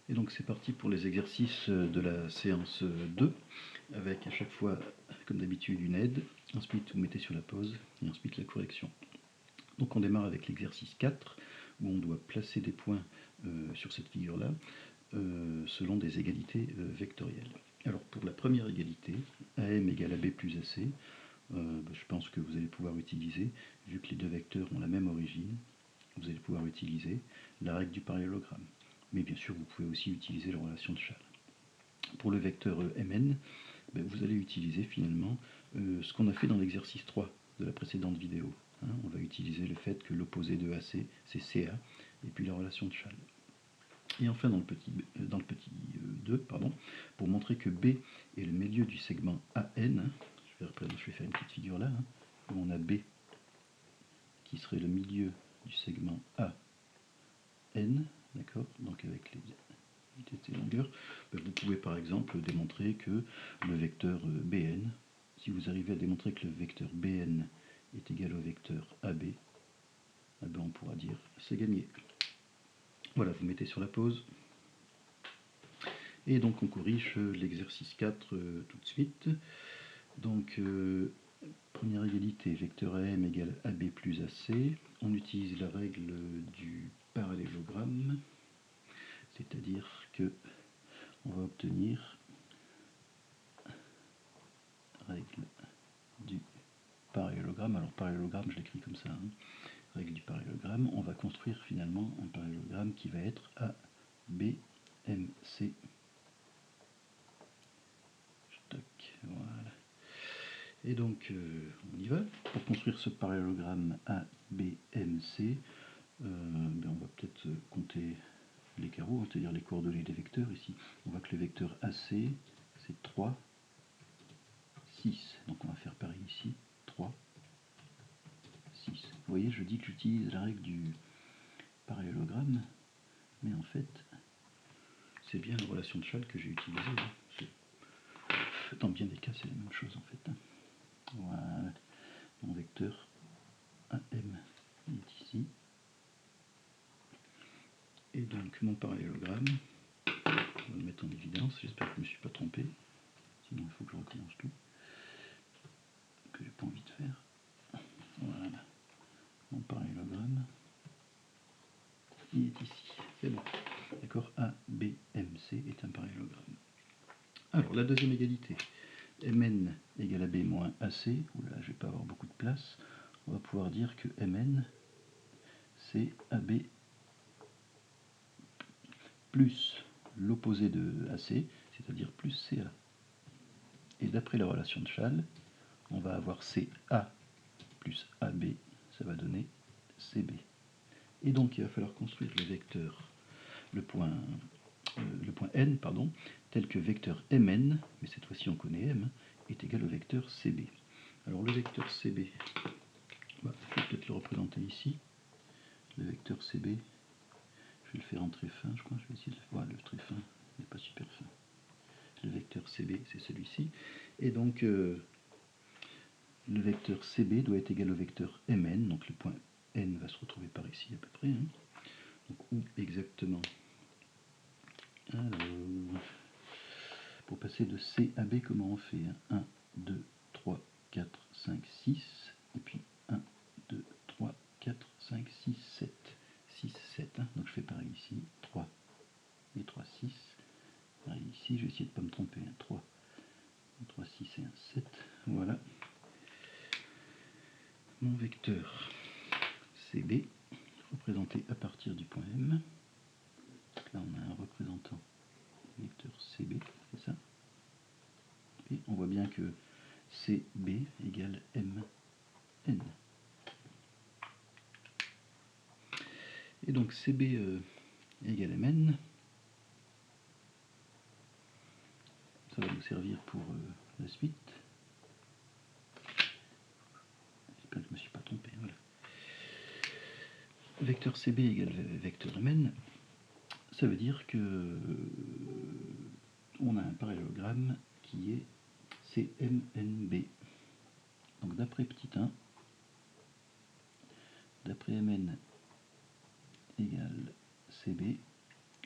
Et donc c'est parti pour les exercices de la séance 2, avec à chaque fois, comme d'habitude, une aide. Ensuite, vous mettez sur la pause, et ensuite la correction. Donc on démarre avec l'exercice 4, où on doit placer des points sur cette figure-là, selon des égalités vectorielles. Alors pour la première égalité, AM égale AB plus AC, je pense que vous allez pouvoir utiliser, vu que les deux vecteurs ont la même origine, vous allez pouvoir utiliser la règle du parallélogramme. Mais bien sûr, vous pouvez aussi utiliser la relation de Schall. Pour le vecteur Mn, vous allez utiliser finalement ce qu'on a fait dans l'exercice 3 de la précédente vidéo. On va utiliser le fait que l'opposé de AC, c'est CA, et puis la relation de Schall. Et enfin, dans le petit 2, pour montrer que B est le milieu du segment AN, je vais faire une petite figure là, où on a B qui serait le milieu du segment AN, d'accord, donc avec les vitesse et longueur, vous pouvez par exemple démontrer que le vecteur Bn, si vous arrivez à démontrer que le vecteur Bn est égal au vecteur AB, on pourra dire c'est gagné. Voilà, vous mettez sur la pause. Et donc on corrige l'exercice 4 tout de suite. Donc première égalité, vecteur AM égale AB plus AC. On utilise la règle du parallélogramme, c'est-à-dire que on va obtenir règle du parallélogramme. Alors parallélogramme, je l'écris comme ça. Règle du parallélogramme. On va construire finalement un parallélogramme qui va être ABMC. Voilà. Et donc on y va. Pour construire ce parallélogramme ABMC, on va peut-être compter les carreaux, c'est-à-dire les coordonnées des vecteurs ici. On voit que le vecteur AC, c'est 3, 6. Donc on va faire pareil ici, 3, 6. Vous voyez, je dis que j'utilise la règle du parallélogramme, mais en fait, c'est bien la relation de Schall que j'ai utilisée. Dans bien des cas, c'est la même chose en fait. Voilà, mon vecteur AM est ici. Et donc mon parallélogramme, on va le mettre en évidence, j'espère que je ne me suis pas trompé, sinon il faut que je recommence tout, que j'ai pas envie de faire. Voilà, mon parallélogramme, il est ici, c'est bon. D'accord, ABMC est un parallélogramme. Alors la deuxième égalité, Mn égale AB moins AC, oula, je ne vais pas avoir beaucoup de place, on va pouvoir dire que Mn, c'est AB plus l'opposé de AC, c'est-à-dire plus CA. Et d'après la relation de Schall, on va avoir CA plus AB, ça va donner CB. Et donc il va falloir construire le vecteur, le point N, tel que vecteur Mn, mais cette fois-ci on connaît M, est égal au vecteur CB. Alors le vecteur CB, je vais peut-être le représenter ici. Le vecteur CB, je vais le faire en très fin, je crois, je vais essayer de le faire. Voilà, le très fin n'est pas super fin. Le vecteur CB, c'est celui-ci. Et donc, le vecteur CB doit être égal au vecteur Mn, donc le point N va se retrouver par ici à peu près. Donc, où exactement? Alors, pour passer de C à B, comment on fait? 1, 2, 3, 4, 5, 6, et puis 1, 2, 3, 4, 5, 6, 7. 6, 7, donc je fais pareil ici, 3 et 3, 6. Pareil ici, je vais essayer de ne pas me tromper, 3, 3, 6 et 1, 7, voilà. Mon vecteur CB, représenté à partir du point M. Là, on a un représentant vecteur CB, c'est ça. Et on voit bien que CB égale MN. Et donc CB égale MN, ça va nous servir pour la suite. J'espère que je ne me suis pas trompé. Voilà. Vecteur CB égale vecteur MN, ça veut dire que on a un parallélogramme qui est CMNB. Donc d'après petit 1, d'après Mn égale CB,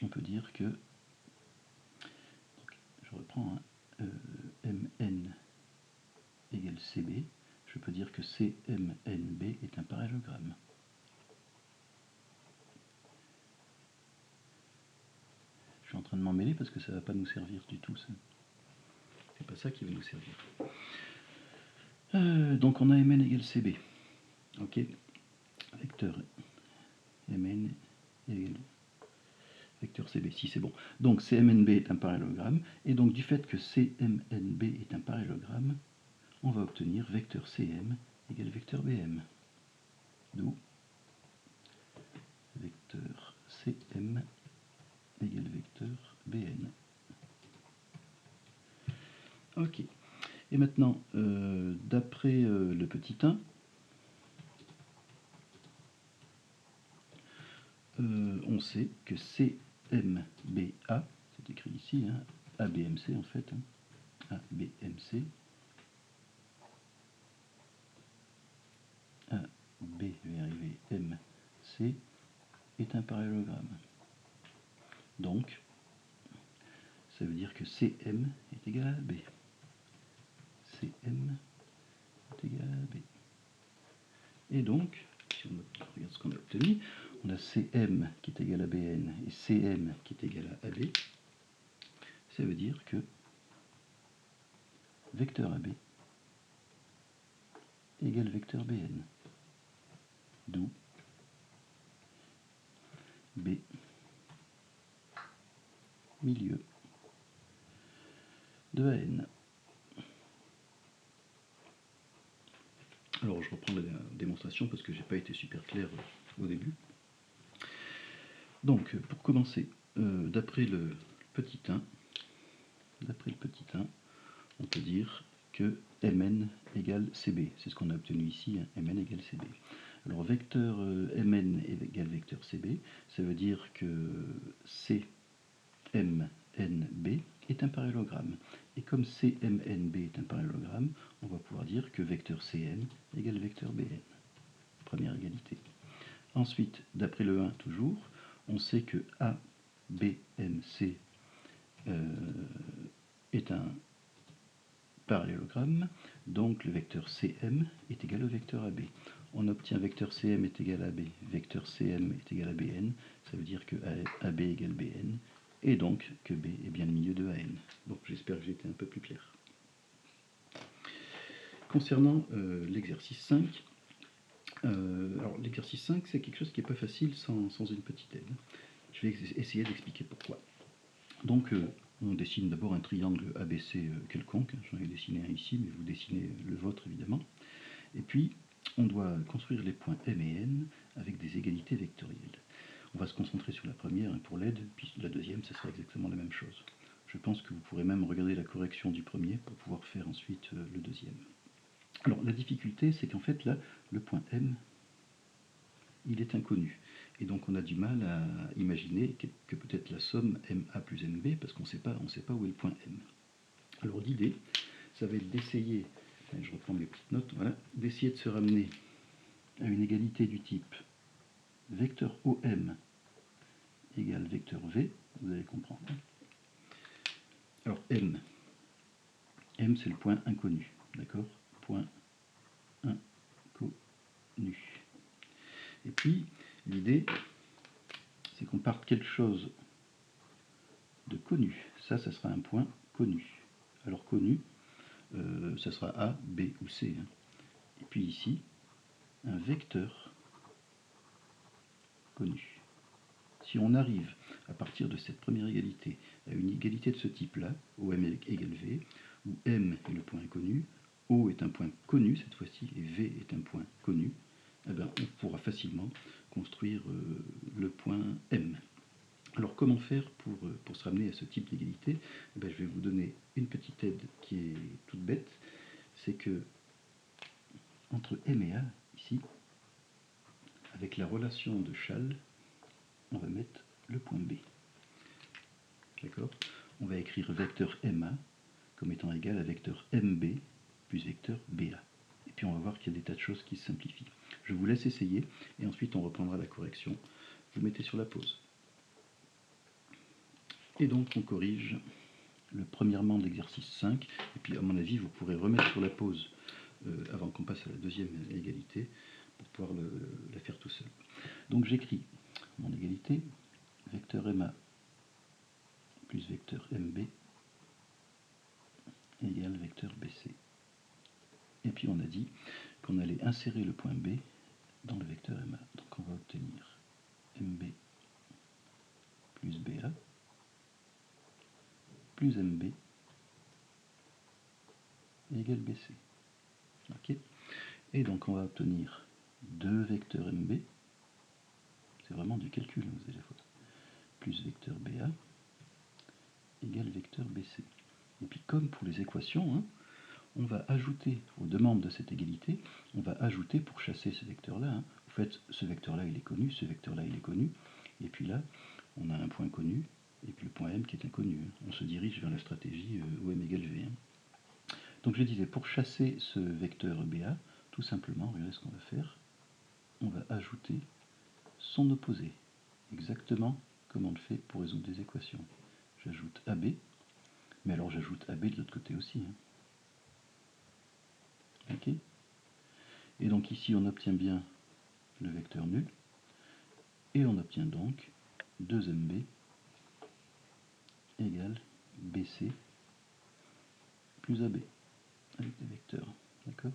on peut dire que reprends, hein, Mn égale Cb, je peux dire que CMNB est un parallélogramme. Je suis en train de m'emmêler parce que ça ne va pas nous servir du tout, ça. C'est pas ça qui va nous servir. Donc on a Mn égale Cb. Ok. Vecteur Mn égale vecteur Cb, si c'est bon. Donc CMNB est un parallélogramme, et donc du fait que CMNB est un parallélogramme, on va obtenir vecteur Cm égale vecteur Bm. D'où vecteur Cm égale vecteur Bn. Ok. Et maintenant, d'après le petit 1, on sait que CMBA, c'est écrit ici, hein, ABMC en fait, hein, ABMC, AB, je vais arriver, MC, est un parallélogramme. Donc, ça veut dire que CM est égal à AB. CM est égal à AB. Et donc, si on regarde ce qu'on a obtenu, on a CM qui est égal à BN et CM qui est égal à AB. Ça veut dire que vecteur AB égale vecteur BN. D'où B milieu de AN. Alors je reprends la démonstration parce que j'ai pas été super clair au début. Donc pour commencer, d'après le petit 1, on peut dire que Mn égale Cb. C'est ce qu'on a obtenu ici, hein, Mn égale Cb. Alors vecteur Mn égale vecteur Cb, ça veut dire que CMNB est un parallélogramme. Et comme CMNB est un parallélogramme, on va pouvoir dire que vecteur Cm égale vecteur Bn. Première égalité. Ensuite, d'après le 1 toujours, on sait que ABMC est un parallélogramme, donc le vecteur Cm est égal au vecteur AB. On obtient vecteur Cm est égal à AB, vecteur Cm est égal à Bn, ça veut dire que AB égale Bn, et donc que B est bien le milieu de AN. Bon, j'espère que j'ai été un peu plus clair. Concernant l'exercice 5, alors l'exercice 5 c'est quelque chose qui n'est pas facile sans une petite aide. Je vais essayer d'expliquer pourquoi. Donc on dessine d'abord un triangle ABC quelconque, j'en ai dessiné un ici, mais vous dessinez le vôtre évidemment. Et puis on doit construire les points M et N avec des égalités vectorielles. On va se concentrer sur la première pour l'aide, puis la deuxième, ça sera exactement la même chose. Je pense que vous pourrez même regarder la correction du premier pour pouvoir faire ensuite le deuxième. Alors la difficulté, c'est qu'en fait là, le point M, il est inconnu. Et donc on a du mal à imaginer que peut-être la somme MA plus MB, parce qu'on ne sait pas où est le point M. Alors l'idée, ça va être d'essayer, je reprends mes petites notes, voilà, d'essayer de se ramener à une égalité du type vecteur OM égale vecteur V, vous allez comprendre. Alors M c'est le point inconnu, d'accord? Point inconnu. Et puis, l'idée, c'est qu'on parte quelque chose de connu. Ça sera un point connu. Alors connu, ça sera A, B ou C. Hein. Et puis ici, un vecteur connu. Si on arrive, à partir de cette première égalité, à une égalité de ce type-là, OM égale V, où M est le point inconnu, O est un point connu cette fois-ci, et V est un point connu, eh bien, on pourra facilement construire le point M. Alors comment faire pour se ramener à ce type d'égalité? Eh bien, je vais vous donner une petite aide qui est toute bête, c'est que entre M et A, ici, avec la relation de Schall, on va mettre le point B. D'accord? On va écrire vecteur MA comme étant égal à vecteur MB plus vecteur BA. Et puis on va voir qu'il y a des tas de choses qui se simplifient. Je vous laisse essayer et ensuite on reprendra la correction. Vous mettez sur la pause. Et donc on corrige le premièrement de l'exercice 5, et puis à mon avis vous pourrez remettre sur la pause avant qu'on passe à la deuxième égalité pour pouvoir la faire tout seul. Donc j'écris mon égalité, vecteur MA plus vecteur MB égale vecteur BC. Et puis on a dit qu'on allait insérer le point B dans le vecteur MA. Donc on va obtenir MB plus BA plus MB égale BC. Okay. Et donc on va obtenir 2 vecteurs MB, c'est vraiment du calcul, vous allez voir, plus vecteur BA égale vecteur BC. Et puis comme pour les équations, hein, on va ajouter aux demandes de cette égalité, on va ajouter pour chasser ce vecteur-là. Hein. En fait, ce vecteur-là, il est connu, ce vecteur-là, il est connu. Et puis là, on a un point connu, et puis le point M qui est inconnu. On se dirige vers la stratégie OM égale V. Hein. Donc je disais, pour chasser ce vecteur BA, tout simplement, regardez ce qu'on va faire. On va ajouter son opposé, exactement comme on le fait pour résoudre des équations. J'ajoute AB, mais alors j'ajoute AB de l'autre côté aussi. Hein. Ok. Et donc ici on obtient bien le vecteur nul, et on obtient donc 2MB égale BC plus AB, avec des vecteurs. D'accord.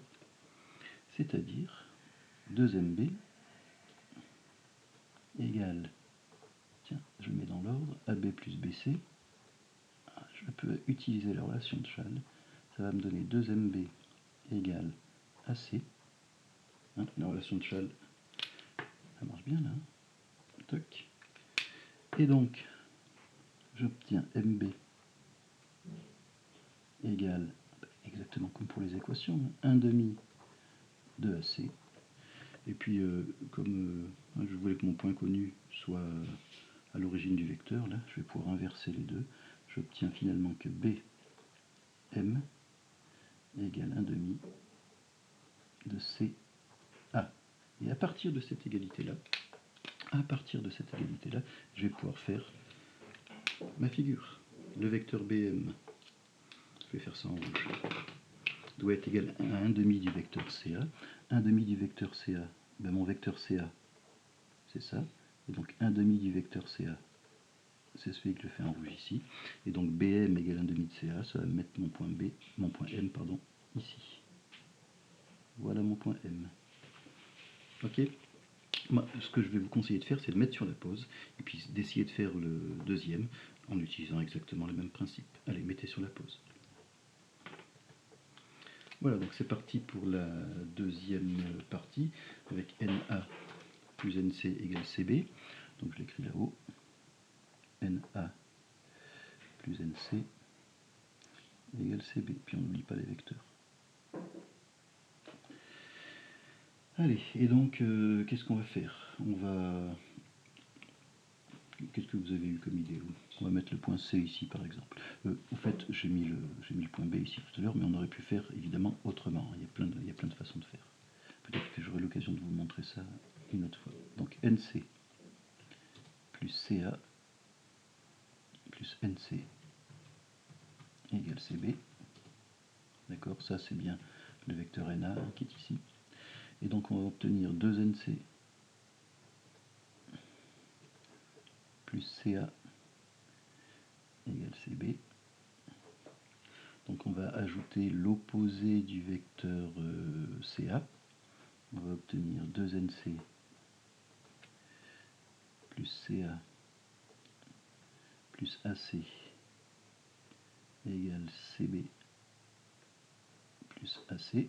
C'est-à-dire 2MB égale, tiens, je le mets dans l'ordre, AB plus BC. Je peux utiliser la relation de Schall. Ça va me donner 2MB égale AC. Hein, la relation de Schall, ça marche bien là. Toc. Et donc, j'obtiens MB égale, exactement comme pour les équations, 1 demi de AC. Et puis, comme je voulais que mon point connu soit à l'origine du vecteur, là, je vais pouvoir inverser les deux. J'obtiens finalement que BM égale 1 demi de CA. Et à partir de cette égalité-là, je vais pouvoir faire ma figure. Le vecteur BM, je vais faire ça en rouge, doit être égal à 1 demi du vecteur CA. 1 demi du vecteur CA, ben mon vecteur CA, c'est ça. Et donc 1 demi du vecteur CA, c'est celui que je fais en rouge ici. Et donc BM égale 1 demi de CA, ça va me mettre mon point M, pardon, ici. Voilà mon point M. Ok. Moi, ce que je vais vous conseiller de faire, c'est de mettre sur la pause, et puis d'essayer de faire le deuxième, en utilisant exactement le même principe. Allez, mettez sur la pause. Voilà, donc c'est parti pour la deuxième partie, avec NA plus NC égale CB. Donc je l'écris là-haut. NA plus NC égale CB. Puis on n'oublie pas les vecteurs. Allez, et donc, qu'est-ce qu'on va faire? Qu'est-ce que vous avez eu comme idée? On va mettre le point C ici, par exemple. En fait, j'ai mis le point B ici tout à l'heure, mais on aurait pu faire, évidemment, autrement. Il y a plein de façons de faire. Peut-être que j'aurai l'occasion de vous montrer ça une autre fois. Donc, NC plus CA plus NC égale CB. D'accord, ça c'est bien le vecteur NA qui est ici. Et donc on va obtenir 2NC plus CA égale CB. Donc on va ajouter l'opposé du vecteur CA. On va obtenir 2NC plus CA plus AC égale CB plus AC.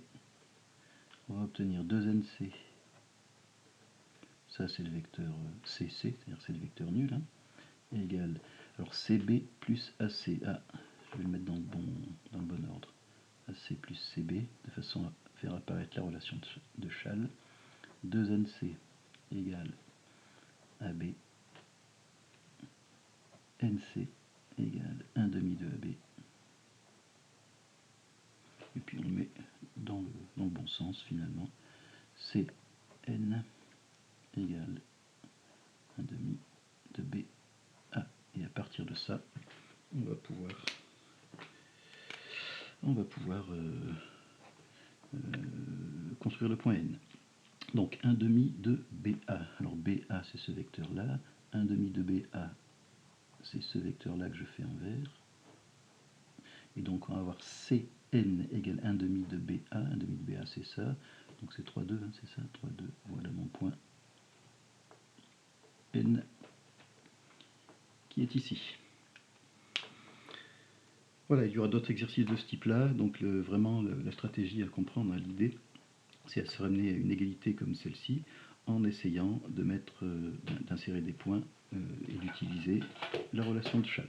On va obtenir 2NC, ça c'est le vecteur CC, c'est-à-dire c'est le vecteur nul, hein, égale, alors CB plus AC, je vais le mettre dans le bon ordre, AC plus CB, de façon à faire apparaître la relation de Schall, 2NC égale AB, NC égale 1 demi de AB, et puis on met dans le bon sens finalement, CN égale 1 demi de BA. Et à partir de ça, on va pouvoir on va pouvoir construire le point N. Donc 1 demi de BA. Alors BA c'est ce vecteur-là. 1 demi de BA c'est ce vecteur-là que je fais en vert. Et donc on va avoir CN égale 1 demi de BA. 1 demi de BA c'est ça. Donc c'est 3,2, hein, c'est ça, 3,2. Voilà mon point N qui est ici. Voilà, il y aura d'autres exercices de ce type-là. Donc vraiment la stratégie à comprendre, l'idée, c'est à se ramener à une égalité comme celle-ci en essayant de d'insérer des points et d'utiliser la relation de Chasles.